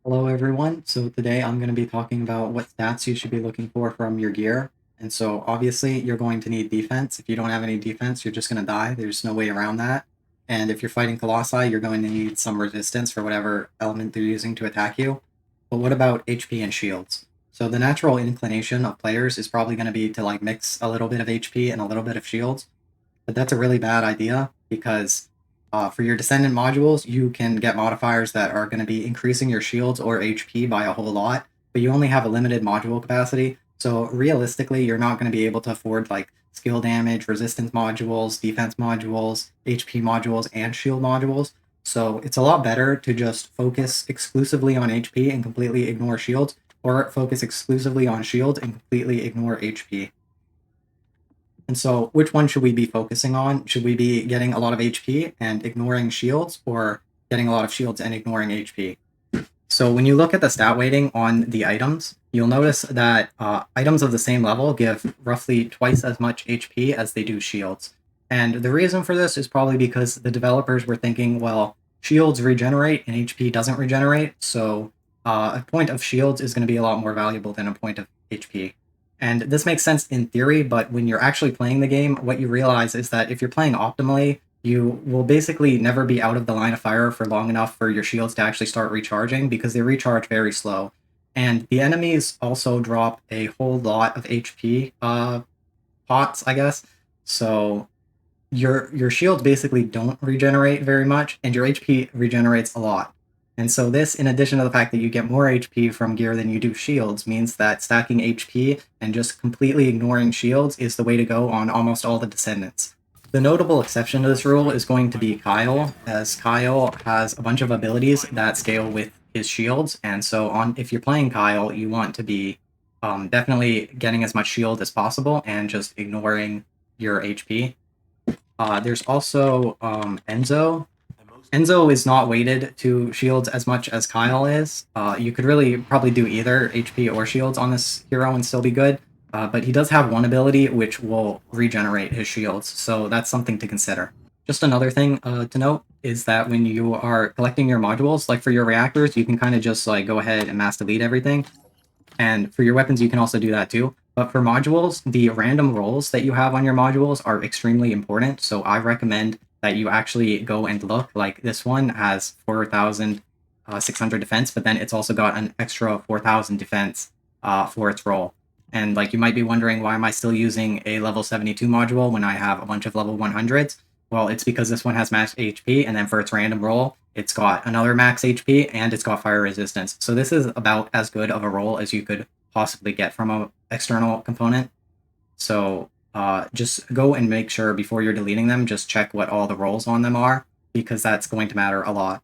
Hello everyone. So today I'm going to be talking about what stats you should be looking for from your gear. And so obviously you're going to need defense. If you don't have any defense, you're just going to die. There's no way around that. And if you're fighting Colossi, you're going to need some resistance for whatever element they're using to attack you. But what about HP and shields? So the natural inclination of players is probably going to be to like mix a little bit of HP and a little bit of shields. But that's a really bad idea because for your Descendant modules, you can get modifiers that are going to be increasing your shields or HP by a whole lot, but you only have a limited module capacity. So realistically, you're not going to be able to afford like skill damage, resistance modules, defense modules, HP modules, and shield modules. So it's a lot better to just focus exclusively on HP and completely ignore shields, or focus exclusively on shields and completely ignore HP. And so, which one should we be focusing on? Should we be getting a lot of HP and ignoring shields, or getting a lot of shields and ignoring HP? So, when you look at the stat weighting on the items, you'll notice that items of the same level give roughly twice as much HP as they do shields. And the reason for this is probably because the developers were thinking, well, shields regenerate and HP doesn't regenerate, so a point of shields is going to be a lot more valuable than a point of HP. And this makes sense in theory, but when you're actually playing the game, what you realize is that if you're playing optimally, you will basically never be out of the line of fire for long enough for your shields to actually start recharging because they recharge very slow. And the enemies also drop a whole lot of HP pots, I guess. So your shields basically don't regenerate very much, and your HP regenerates a lot. And so this, in addition to the fact that you get more HP from gear than you do shields, means that stacking HP and just completely ignoring shields is the way to go on almost all the Descendants. The notable exception to this rule is going to be Kyle, as Kyle has a bunch of abilities that scale with his shields, and so if you're playing Kyle, you want to be definitely getting as much shield as possible and just ignoring your HP. There's also Enzo. Enzo is not weighted to shields as much as Kyle is. You could really probably do either HP or shields on this hero and still be good. But he does have one ability which will regenerate his shields, so that's something to consider. Just another thing to note is that when you are collecting your modules, like for your reactors, you can kind of just like go ahead and mass delete everything. And for your weapons, you can also do that too. But for modules, the random rolls that you have on your modules are extremely important. So I recommend that you actually go and look. Like this one has 4,600 defense, but then it's also got an extra 4,000 defense for its roll. And like you might be wondering, why am I still using a level 72 module when I have a bunch of level 100s? Well, it's because this one has max HP, and then for its random roll, it's got another max HP, and it's got fire resistance. So this is about as good of a roll as you could possibly get from an external component. So just go and make sure before you're deleting them, just check what all the rolls on them are, because that's going to matter a lot.